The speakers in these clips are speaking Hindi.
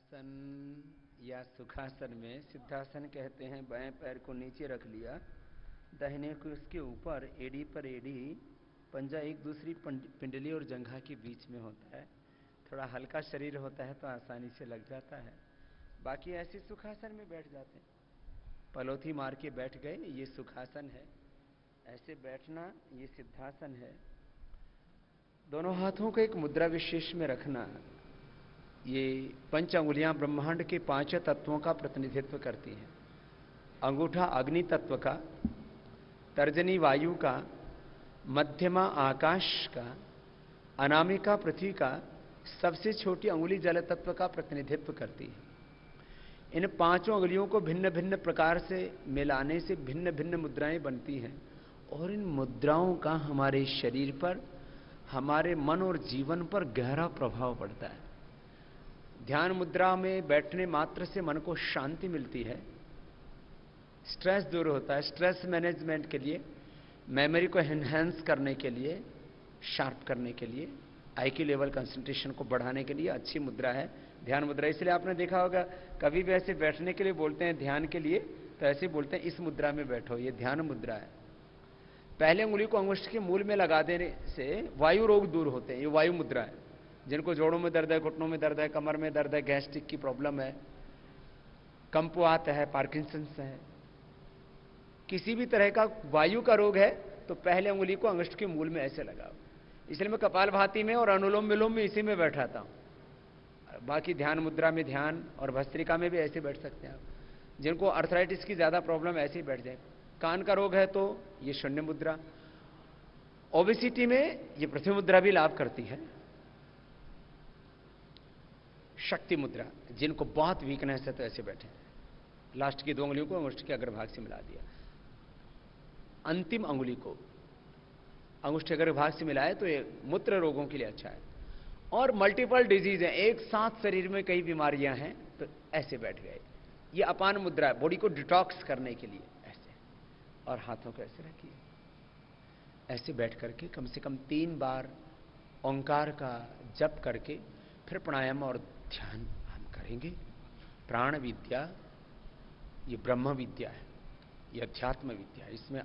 सिद्धासन या सुखासन में, सिद्धासन कहते हैं बाएं पैर को नीचे रख लिया, दाहिने को उसके ऊपर, एड़ी पर एड़ी, पंजा एक दूसरी पिंडली और जंघा के बीच में होता है। थोड़ा हल्का शरीर होता है तो आसानी से लग जाता है। बाकी ऐसे सुखासन में बैठ जाते हैं, पलोथी मार के बैठ गए, ये सुखासन है। ऐसे बैठना ये सिद्धासन है। दोनों हाथों को एक मुद्रा विशेष में रखना, ये पंच अंगुलियां ब्रह्मांड के पांच तत्वों का प्रतिनिधित्व करती हैं। अंगूठा अग्नि तत्व का, तर्जनी वायु का, मध्यमा आकाश का, अनामिका पृथ्वी का, सबसे छोटी अंगुली जल तत्व का प्रतिनिधित्व करती है। इन पांचों अंगुलियों को भिन्न भिन्न प्रकार से मिलाने से भिन्न भिन्न मुद्राएं बनती हैं, और इन मुद्राओं का हमारे शरीर पर, हमारे मन और जीवन पर गहरा प्रभाव पड़ता है। ध्यान मुद्रा में बैठने मात्र से मन को शांति मिलती है, स्ट्रेस दूर होता है। स्ट्रेस मैनेजमेंट के लिए, मेमोरी को एनहांस करने के लिए, शार्प करने के लिए, आईक्यू लेवल कंसंट्रेशन को बढ़ाने के लिए अच्छी मुद्रा है ध्यान मुद्रा। इसलिए आपने देखा होगा कभी भी ऐसे बैठने के लिए बोलते हैं ध्यान के लिए, तो ऐसे बोलते हैं इस मुद्रा में बैठो, ये ध्यान मुद्रा है। पहले उंगली को अंगुष्ठ के मूल में लगा देने से वायु रोग दूर होते हैं, ये वायु मुद्रा है। जिनको जोड़ों में दर्द है, घुटनों में दर्द है, कमर में दर्द है, गैस्ट्रिक की प्रॉब्लम है, कंपवात है, पार्किंसंस है, किसी भी तरह का वायु का रोग है, तो पहले उंगली को अंगुष्ठ के मूल में ऐसे लगाओ। इसलिए मैं कपालभाति में और अनुलोम विलोम में इसी में बैठाता हूं। बाकी ध्यान मुद्रा में ध्यान और भस्त्रिका में भी ऐसे बैठ सकते हैं आप। जिनको अर्थराइटिस की ज्यादा प्रॉब्लम ऐसे ही बैठ जाए। कान का रोग है तो ये शून्य मुद्रा। ओबेसिटी में ये पृथ्वी मुद्रा भी लाभ करती है। शक्ति मुद्रा, जिनको बहुत वीकनेस है तो ऐसे बैठे, लास्ट की दो उंगलियों को अंगुष्ठ के अग्रभाग से मिला दिया, अंतिम अंगुली को अंगुष्ठ अग्रभाग से मिलाए तो ये मूत्र रोगों के लिए अच्छा है। और मल्टीपल डिजीज है, एक साथ शरीर में कई बीमारियां हैं तो ऐसे बैठ गए। ये अपान मुद्रा है, बॉडी को डिटॉक्स करने के लिए ऐसे। और हाथों को ऐसे रखिए, ऐसे बैठ करके कम से कम 3 बार ओंकार का जप करके फिर प्राणायाम और ध्यान हम करेंगे। प्राण विद्या ये ब्रह्म विद्या है, ये अध्यात्म विद्या है। इसमें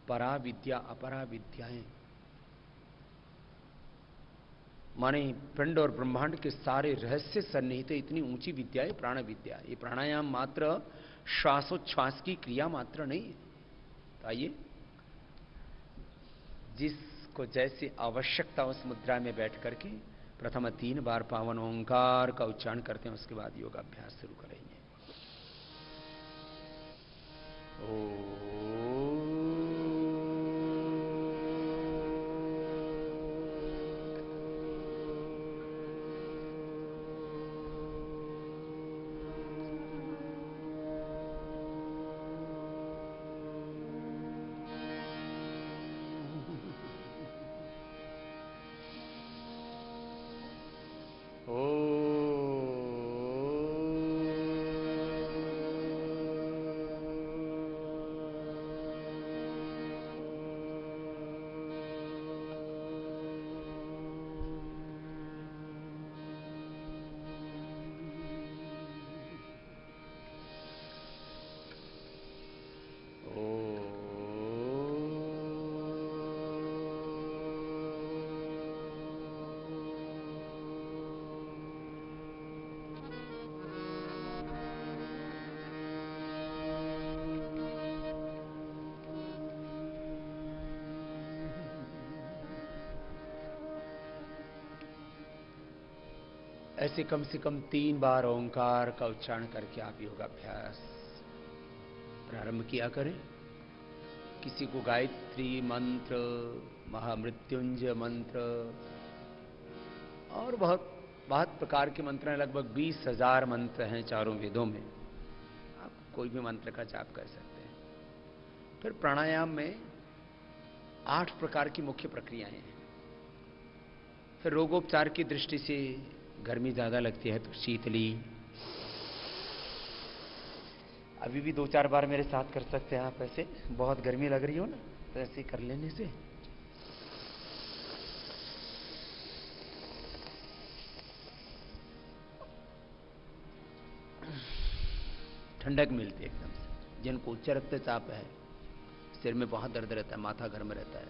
परा विद्या अपरा विद्याएं, माने पिंड और ब्रह्मांड के सारे रहस्य सन्निहित इतनी ऊंची विद्या है प्राण विद्या। ये प्राणायाम मात्र श्वासोच्छ्वास की क्रिया मात्र नहीं है। तो आइए, जिसको जैसी आवश्यकता उस मुद्रा में बैठ करके प्रथम 3 बार पावन ओंकार का उच्चारण करते हैं, उसके बाद योगाभ्यास शुरू करेंगे। ओ ऐसे कम से कम 3 बार ओंकार का उच्चारण करके आप योगाभ्यास प्रारंभ किया करें। किसी को गायत्री मंत्र, महामृत्युंजय मंत्र और बहुत प्रकार के मंत्र हैं, लगभग 20,000 मंत्र हैं चारों वेदों में। आप कोई भी मंत्र का जाप कर सकते हैं। फिर प्राणायाम में 8 प्रकार की मुख्य प्रक्रियाएं हैं। फिर रोगोपचार की दृष्टि से गर्मी ज्यादा लगती है तो शीतली, अभी भी 2-4 बार मेरे साथ कर सकते हैं आप। ऐसे बहुत गर्मी लग रही हो ना, तो ऐसे कर लेने से ठंडक मिलती है एकदम से। जिनको उच्च रक्तचाप है, सिर में बहुत दर्द रहता है, माथा गर्म रहता है,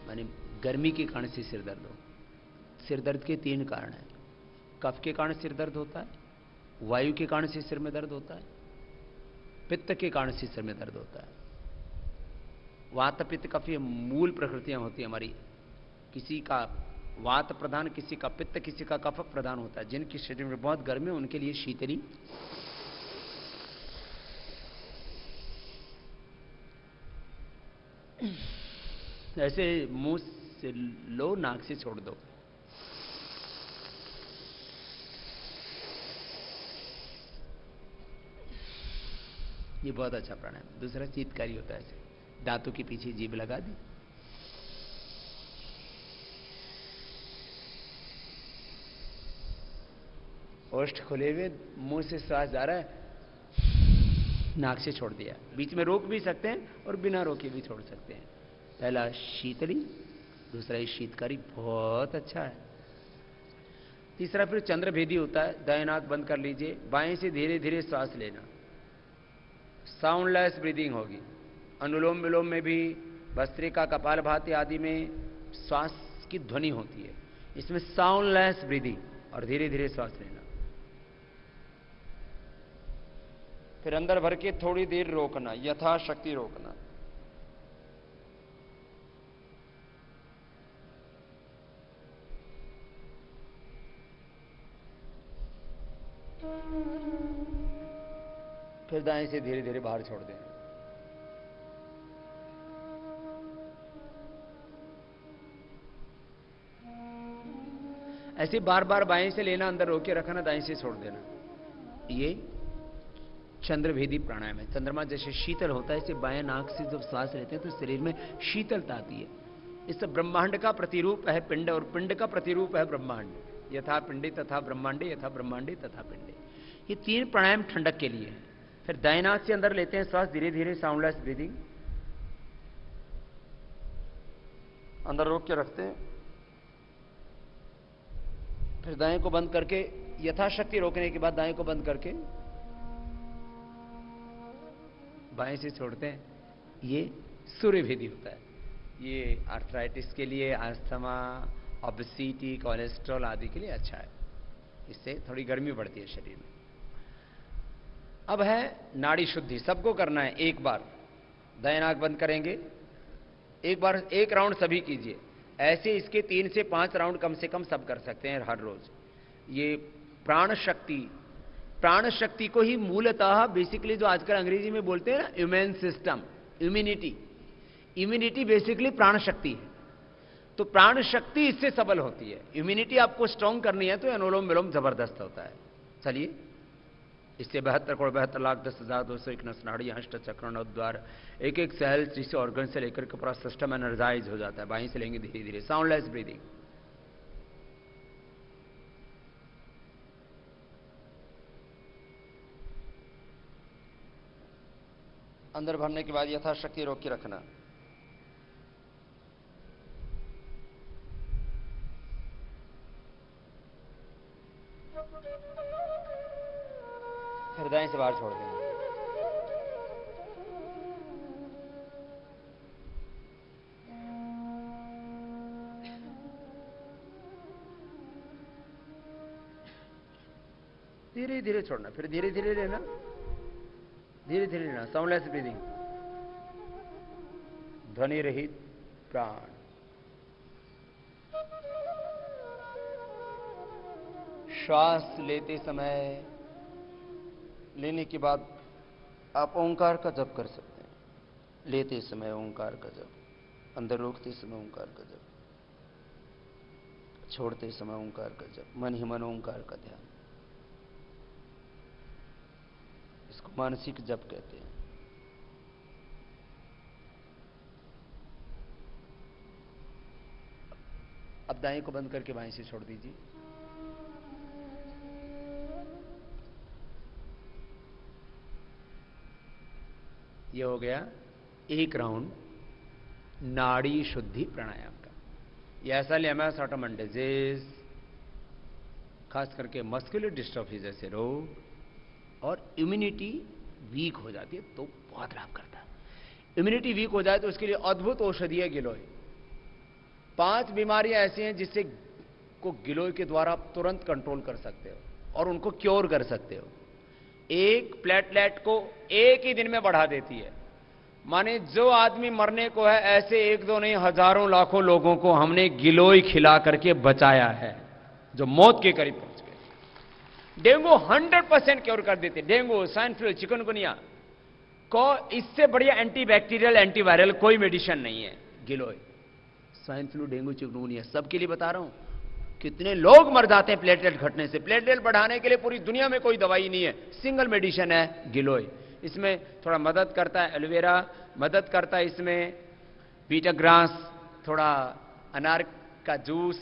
माने गर्मी के कारण से सिर दर्द हो। सिर दर्द के 3 कारण हैं। कफ के कारण सिर दर्द होता है, वायु के कारण से सिर में दर्द होता है, पित्त के कारण से सिर में दर्द होता है। वात पित्त कफ ये मूल प्रकृतियां होती है हमारी। किसी का वात प्रधान, किसी का पित्त, किसी का कफ प्रधान होता है। जिनके शरीर में बहुत गर्मी, उनके लिए शीतली, ऐसे मुंह से लो, नाक से छोड़ दो। ये बहुत अच्छा प्राणायाम। दूसरा शीतकारी होता है, ऐसे दांतों के पीछे जीभ लगा दी, ओष्ठ खुले हुए, मुंह से श्वास जा रहा है, नाक से छोड़ दिया। बीच में रोक भी सकते हैं और बिना रोके भी छोड़ सकते हैं। पहला शीतली, दूसरा शीतकारी, बहुत अच्छा है। तीसरा फिर चंद्रभेदी होता है। दाएं नाक बंद कर लीजिए, बाएं से धीरे धीरे श्वास लेना, साउंडलेस ब्रीदिंग होगी। अनुलोम विलोम में भी, भस्त्रिका, कपालभाति आदि में श्वास की ध्वनि होती है। इसमें साउंडलेस ब्रीदिंग और धीरे धीरे श्वास लेना। फिर अंदर भर के थोड़ी देर रोकना, यथाशक्ति रोकना। फिर दाएं से धीरे धीरे बाहर छोड़ देना। ऐसे बार बार बाएं से लेना, अंदर रोके रखना, दाएं से छोड़ देना। ये चंद्रभेदी प्राणायाम है। चंद्रमा जैसे शीतल होता है, ऐसे बाएं नाक से जब सांस लेते हैं तो शरीर में शीतलता आती है। इस ब्रह्मांड का प्रतिरूप है पिंड, और पिंड का प्रतिरूप है ब्रह्मांड। यथा पिंडे तथा ब्रह्मांडे, यथा ब्रह्मांडे तथा पिंडे। ये 3 प्राणायाम ठंडक के लिए है। फिर दाएं नाक से अंदर लेते हैं श्वास, धीरे धीरे साउंडलेस ब्रीदिंग, अंदर रोक के रखते हैं। फिर दाएं को बंद करके, यथाशक्ति रोकने के बाद दाएं को बंद करके बाएं से छोड़ते हैं। ये सूर्यभेदी होता है। ये आर्थराइटिस के लिए, अस्थमा, ओबेसिटी, कोलेस्ट्रॉल आदि के लिए अच्छा है। इससे थोड़ी गर्मी बढ़ती है शरीर में। अब है नाड़ी शुद्धि। सबको करना है एक बार। दाएं नाक बंद करेंगे, एक बार 1 राउंड सभी कीजिए। ऐसे इसके 3 से 5 राउंड कम से कम सब कर सकते हैं हर रोज। ये प्राण शक्ति, प्राण शक्ति को ही मूलतः बेसिकली जो आजकल अंग्रेजी में बोलते हैं ना, immune system, immunity, immunity basically प्राण शक्ति है। तो प्राण शक्ति इससे सबल होती है। इम्यूनिटी आपको स्ट्रांग करनी है तो अनुलोम विलोम जबरदस्त होता है। चलिए, इससे 72,72,10,201 नाड़ियां, अष्ट चक्र, नवद्वार, एक एक सेल, 30 ऑर्गन से लेकर के पूरा सिस्टम एनर्जाइज हो जाता है। बाहीं से लेंगे धीरे धीरे, साउंडलेस ब्रीदिंग। अंदर भरने के बाद यथाशक्ति रोक के रखना। फिर दाएं से बाहर छोड़ देना। धीरे धीरे छोड़ना, फिर धीरे धीरे लेना, धीरे धीरे लेना। साउंडलेस ब्रीदिंग, ध्वनि रहित प्राण। श्वास लेते समय, लेने के बाद आप ओंकार का जप कर सकते हैं। लेते समय ओंकार का जप, अंदर रोकते समय ओंकार का जप, छोड़ते समय ओंकार का जप, मन ही मन ओंकार का ध्यान। इसको मानसिक जप कहते हैं। अब दाएं को बंद करके बाएं से छोड़ दीजिए। ये हो गया 1 राउंड नाड़ी शुद्धि प्राणायाम का। ये ऐसा लेमस ऑटोमन डिजीज, खास करके मस्कुलर डिस्ट्रॉफी जैसे रोग और इम्यूनिटी वीक हो जाती है तो बहुत लाभ करता है। इम्यूनिटी वीक हो जाए तो उसके लिए अद्भुत औषधि है गिलोय। 5 बीमारियां ऐसी हैं जिससे को गिलोय के द्वारा आप तुरंत कंट्रोल कर सकते हो और उनको क्योर कर सकते हो। एक, प्लेटलेट को एक ही दिन में बढ़ा देती है। माने जो आदमी मरने को है, ऐसे एक दो नहीं हजारों लाखों लोगों को हमने गिलोय खिला करके बचाया है, जो मौत के करीब पहुंच गए। डेंगू 100% क्योर कर देते। डेंगू, स्वाइन फ्लू, चिकनगुनिया को इससे बढ़िया एंटीबैक्टीरियल एंटीवायरल कोई मेडिसिन नहीं है गिलोय। स्वाइन फ्लू, डेंगू, चिकनगुनिया सबके लिए बता रहा हूं। कितने लोग मर जाते हैं प्लेटलेट घटने से। प्लेटलेट बढ़ाने के लिए पूरी दुनिया में कोई दवाई नहीं है, सिंगल मेडिसिन है गिलोय। इसमें थोड़ा मदद करता है एलोवेरा, मदद करता है इसमें बीटा ग्रास, थोड़ा अनार का जूस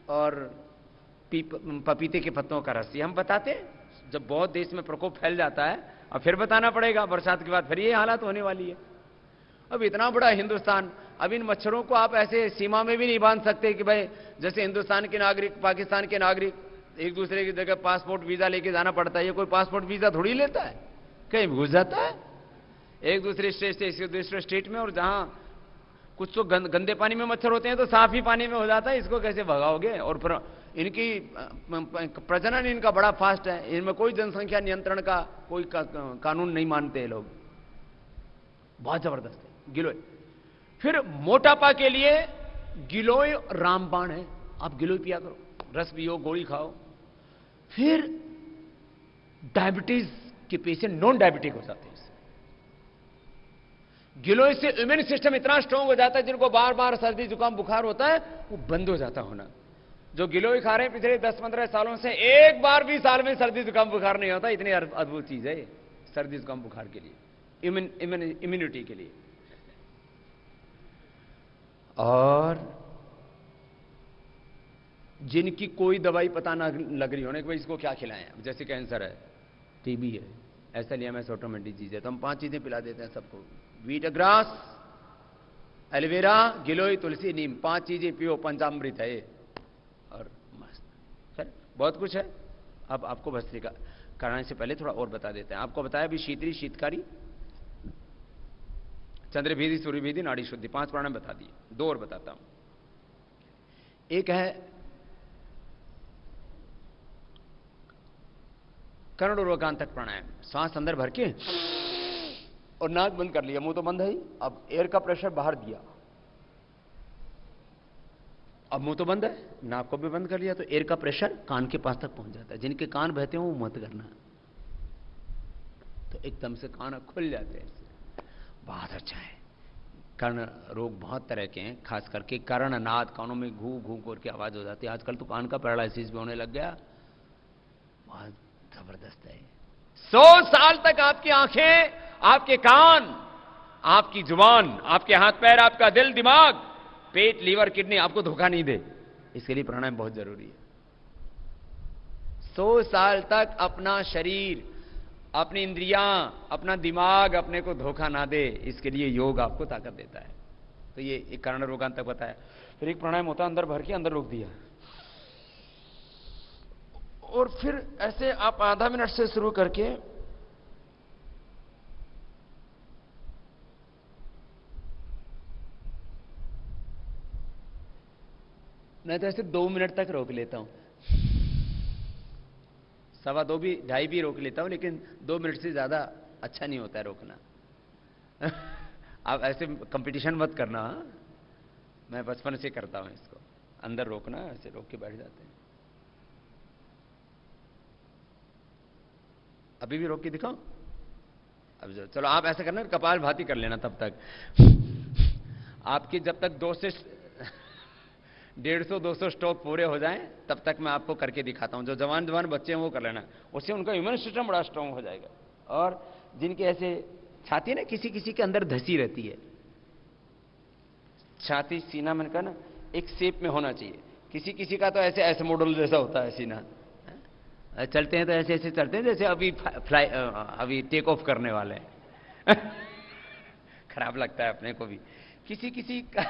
और पपीते के पत्तों का रस। हम बताते हैं जब बहुत देश में प्रकोप फैल जाता है, अब फिर बताना पड़ेगा, बरसात के बाद फिर ये हालत होने वाली है। अब इतना बड़ा हिंदुस्तान, अब इन मच्छरों को आप ऐसे सीमा में भी नहीं बांध सकते कि भाई जैसे हिंदुस्तान के नागरिक, पाकिस्तान के नागरिक एक दूसरे की जगह पासपोर्ट वीजा लेके जाना पड़ता है। ये कोई पासपोर्ट वीजा थोड़ी लेता है, कहीं घुस जाता है एक दूसरे स्टेट से दूसरे स्टेट में। और जहां कुछ तो गंदे पानी में मच्छर होते हैं तो साफ ही पानी में हो जाता है। इसको कैसे भगाओगे? और इनकी प्रजनन इनका बड़ा फास्ट है, इनमें कोई जनसंख्या नियंत्रण का कोई कानून नहीं मानते लोग। बहुत जबरदस्त है गिलोय। फिर मोटापा के लिए गिलोय रामबाण है। आप गिलोय पिया करो, रस पियो, गोली खाओ। फिर डायबिटीज के पेशेंट नॉन डायबिटिक हो जाते हैं। गिलोय से इम्यून सिस्टम इतना स्ट्रांग हो जाता है, जिनको बार बार सर्दी जुकाम बुखार होता है वो बंद हो जाता होना। जो गिलोय खा रहे हैं पिछले 10-15 सालों से, एक बार भी साल में सर्दी जुकाम बुखार नहीं होता। इतनी अद्भुत चीज है सर्दी जुकाम बुखार के लिए, इम्यूनिटी के लिए। और जिनकी कोई दवाई पता ना लग रही होने कि भाई इसको क्या खिलाएं, जैसे कैंसर है, टीबी है, एसएलईएमएस ऑटोमेटिक चीज है, तो हम 5 चीजें पिला देते हैं सबको। वीट ग्रास, एलोवेरा, गिलोय, तुलसी, नीम, 5 चीजें पियो, पंचामृत है ये। और मस्त सर बहुत कुछ है। अब आपको भस्त्रिका कराने से पहले थोड़ा और बता देते हैं। आपको बताया अभी शीतरी, शीतकारी, चंद्रभेदी, सूर्यभेदी, नाड़ी शुद्धि, 5 प्राणायाम बता दिए। 2 और बताता हूं। एक है कर्ण रोगांतक प्राणायाम। सांस अंदर भर के और नाक बंद कर लिया, मुंह तो बंद है ही। अब एयर का प्रेशर बाहर दिया, अब मुंह तो बंद है, नाक को भी बंद कर लिया, तो एयर का प्रेशर कान के पास तक पहुंच जाता है। जिनके कान बहते हो वो मत करना, तो एकदम से कान खुल जाते हैं। बहुत अच्छा है। कर्ण रोग बहुत तरह के हैं, खास करके कर्णनाद, कानों में घू घू करके आवाज हो जाती है। आजकल तो कान का पैरालिसिस भी होने लग गया। बहुत जबरदस्त है। 100 साल तक आपकी आंखें, आपके कान, आपकी जुबान, आपके हाथ पैर, आपका दिल, दिमाग, पेट, लीवर, किडनी आपको धोखा नहीं दे। इसके लिए प्राणायाम बहुत जरूरी है। 100 साल तक अपना शरीर, अपनी इंद्रियां, अपना दिमाग अपने को धोखा ना दे, इसके लिए योग आपको ताकत देता है। तो ये एक कर्ण रोगांतक तक बताया। फिर एक प्राणायाम होता है अंदर भर के, अंदर रोक दिया, और फिर ऐसे आप आधा मिनट से शुरू करके मैं तो ऐसे 2 मिनट तक रोक लेता हूं, 2.25 भी, 2.5 भी रोक लेता हूं, लेकिन 2 मिनट से ज्यादा अच्छा नहीं होता है रोकना। आप ऐसे कंपटीशन मत करना। मैं बचपन से करता हूं इसको, अंदर रोकना, ऐसे रोक के बैठ जाते हैं। अभी भी रोक के दिखाओ। अब चलो आप ऐसा करना, कपाल भाती कर लेना तब तक। आपके जब तक 150-200 स्ट्रोक पूरे हो जाएं, तब तक मैं आपको करके दिखाता हूं। जो जवान बच्चे हैं वो कर लेना, उससे उनका इम्यून सिस्टम बड़ा स्ट्रांग हो जाएगा। और जिनके ऐसे छाती ना किसी किसी के अंदर धसी रहती है, छाती सीना मैंने कहा ना एक शेप में होना चाहिए। किसी किसी का तो ऐसे ऐसे मॉडल जैसा होता है सीना, चलते हैं तो ऐसे ऐसे चलते हैं जैसे अभी टेक ऑफ करने वाले हैं। खराब लगता है अपने को भी। किसी किसी का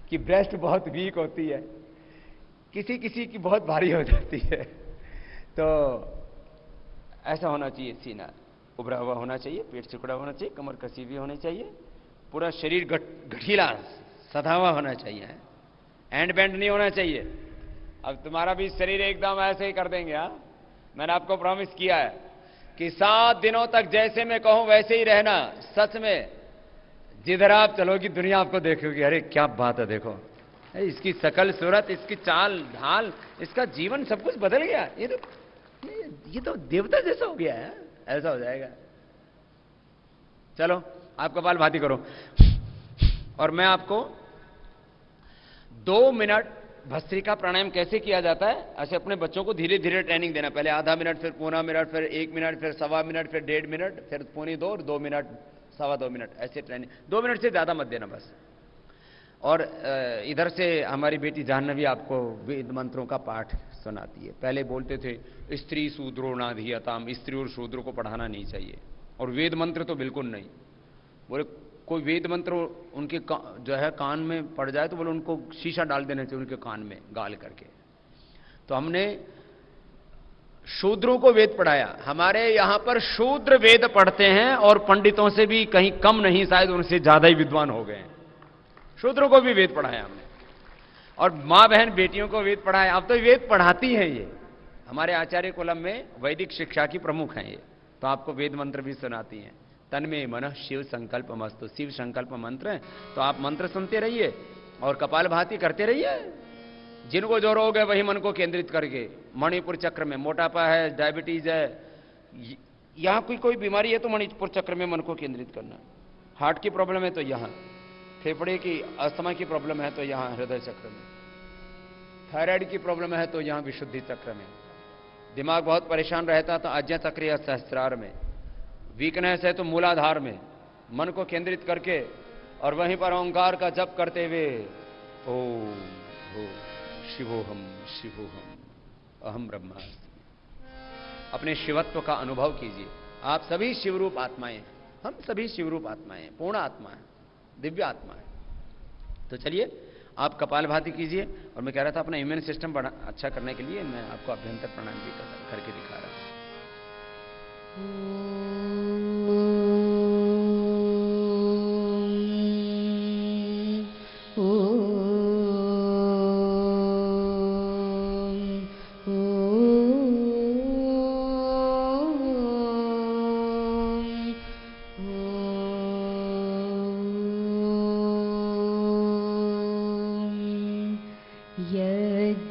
की ब्रेस्ट बहुत वीक होती है, किसी किसी की बहुत भारी हो जाती है, तो ऐसा होना चाहिए सीना। उभरा हुआ होना चाहिए, पेट सिकुड़ा होना चाहिए, कमर कसी हुई होनी चाहिए, पूरा शरीर गठीला सधा हुआ होना चाहिए, एंड बैंड नहीं होना चाहिए। अब तुम्हारा भी शरीर एकदम ऐसे ही कर देंगे। हाँ, मैंने आपको प्रॉमिस किया है कि 7 दिनों तक जैसे मैं कहूं वैसे ही रहना। सच में जिधर आप चलोगी दुनिया आपको देखेगी, अरे क्या बात है, देखो इसकी शकल सूरत, इसकी चाल ढाल, इसका जीवन सब कुछ बदल गया, ये तो देवता जैसा हो गया है, ऐसा हो जाएगा। चलो आप कपालभाति करो और मैं आपको 2 मिनट भस्त्रिका प्राणायाम कैसे किया जाता है ऐसे अपने बच्चों को धीरे धीरे ट्रेनिंग देना। पहले आधा मिनट, फिर पौना मिनट, फिर 1 मिनट, फिर 1.25 मिनट, फिर 1.5 मिनट, फिर 1.25 और 2 मिनट, 2.25 मिनट, ऐसे ट्रेनिंग। 2 मिनट से ज्यादा मत देना बस। और इधर से हमारी बेटी जाह्नवी आपको वेद मंत्रों का पाठ सुनाती है। पहले बोलते थे स्त्री शूद्रो नाधियताम, स्त्री और शूद्र को पढ़ाना नहीं चाहिए, और वेद मंत्र तो बिल्कुल नहीं। बोले कोई वेद मंत्र उनके जो है कान में पड़ जाए तो बोले उनको शीशा डाल देना चाहिए उनके कान में गाल करके। तो हमने शूद्रों को वेद पढ़ाया। हमारे यहां पर शूद्र वेद पढ़ते हैं और पंडितों से भी कहीं कम नहीं, शायद उनसे ज्यादा ही विद्वान हो गए हैं। शूद्रों को भी वेद पढ़ाया हमने, और मां बहन बेटियों को वेद पढ़ाया। अब तो वेद पढ़ाती हैं ये, हमारे आचार्य कुलम में वैदिक शिक्षा की प्रमुख हैं ये, तो आपको वेद मंत्र भी सुनाती हैं। तन्मे मन शिव संकल्प मस्तु, शिव संकल्प मंत्र है, तो आप मंत्र सुनते रहिए और कपालभाति करते रहिए। जिनको जो रोग है वही मन को केंद्रित करके, मणिपुर चक्र में मोटापा है, डायबिटीज है, यहां कोई बीमारी है तो मणिपुर चक्र में मन को केंद्रित करना। हार्ट की प्रॉब्लम है तो यहां, फेफड़े की अस्थमा की प्रॉब्लम है तो यहां हृदय चक्र में, थायराइड की प्रॉब्लम है तो यहां विशुद्धि चक्र में, दिमाग बहुत परेशान रहता तो आज्ञा चक्र या सहस्त्रार में, वीकनेस है तो मूलाधार में, मन को केंद्रित करके और वहीं पर ओंकार का जप करते हुए ओम हो शिवोहम शिवोहम अहम ब्रह्मास्मि, अपने शिवत्व का अनुभव कीजिए। आप सभी शिवरूप आत्माएं, हम सभी शिवरूप आत्माएं, पूर्ण आत्मा है, दिव्य आत्मा है। तो चलिए आप कपालभाति कीजिए, और मैं कह रहा था अपना इम्यून सिस्टम अच्छा करने के लिए मैं आपको अभ्यंतर प्राणायाम भी करके दिखा रहा हूं।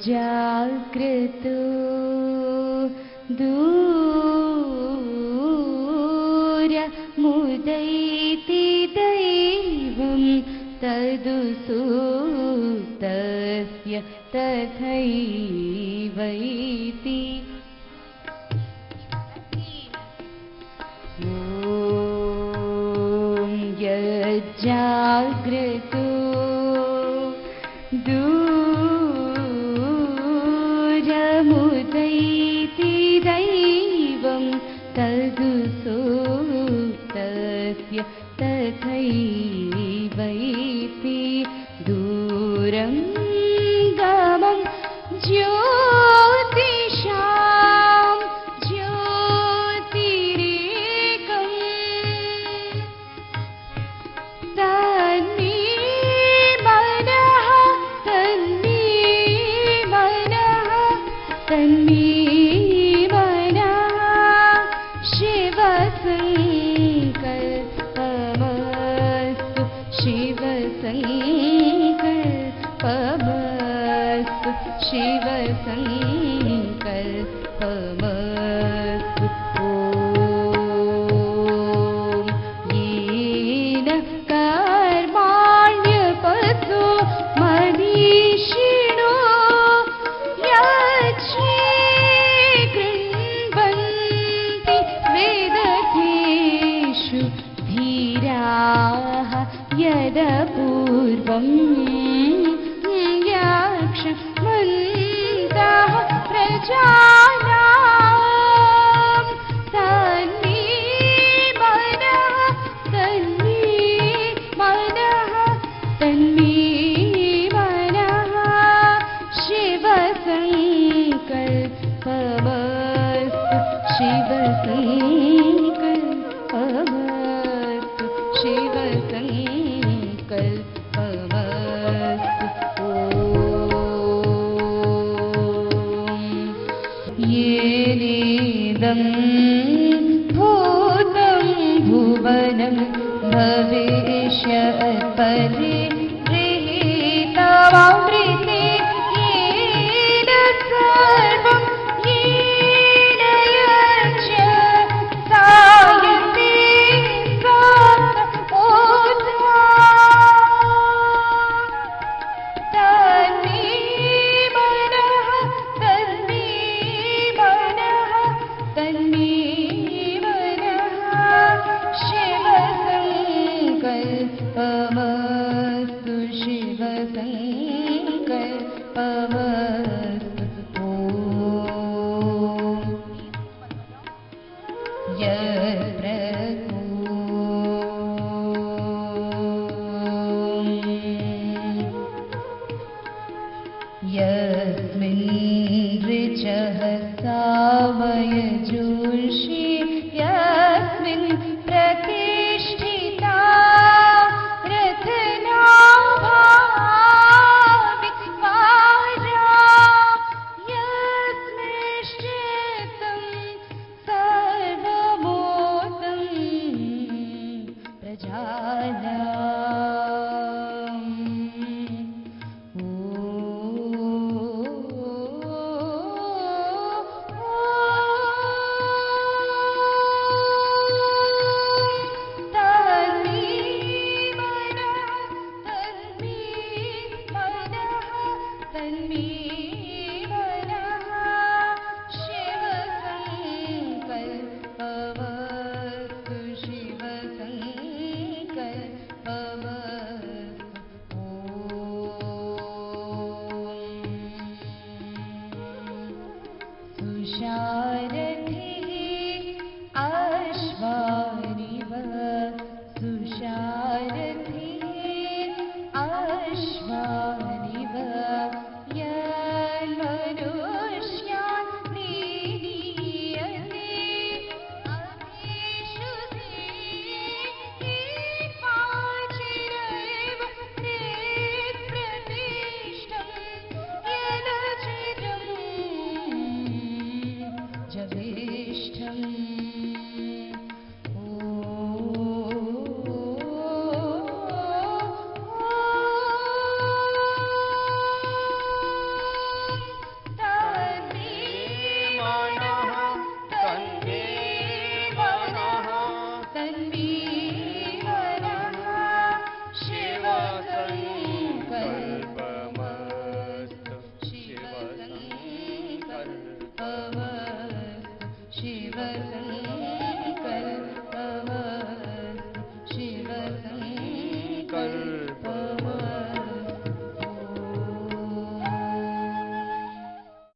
जागृतो मुदैति दैवं तदुसूक्तस्य तथैवैति। ॐ यज्जाग्रतो दूरमुदैति दैवं तदुसूक्तस्य तथैवैति। दूरं गमं ज्योतिषां ज्योतिरेकम् तन्मे मनः तन्मे मनः तन्मे मनः शिवसङ्कल्पमस्तु शिवसङ्कल्पमस्तु शिवसङ्कल्पमस्तु। ॐ येन कर्माण्यपसो मनीषिणो यज्ञे गृह्णन्ति वेदकेषु धीराः यदपूर्वं यक्ष्मन्तः प्रजानां तन्मे मनः तन्मे मनः तन्मे मनः शिवसङ्कल्पमस्तु शिवसङ्कल्पमस्तु। शिवसङ्कल्पमस्तु येनेदं भूतं भुवनं भविष्यत् परिगृहीतमृते येन सर्वं येन यच्च सायते सात्मोधा तन्मे मनः तन्मे मनः तन्मे मनः शिवसङ्कल्पमस्तु शिवसङ्कल्पमस्तु ॐ यत्र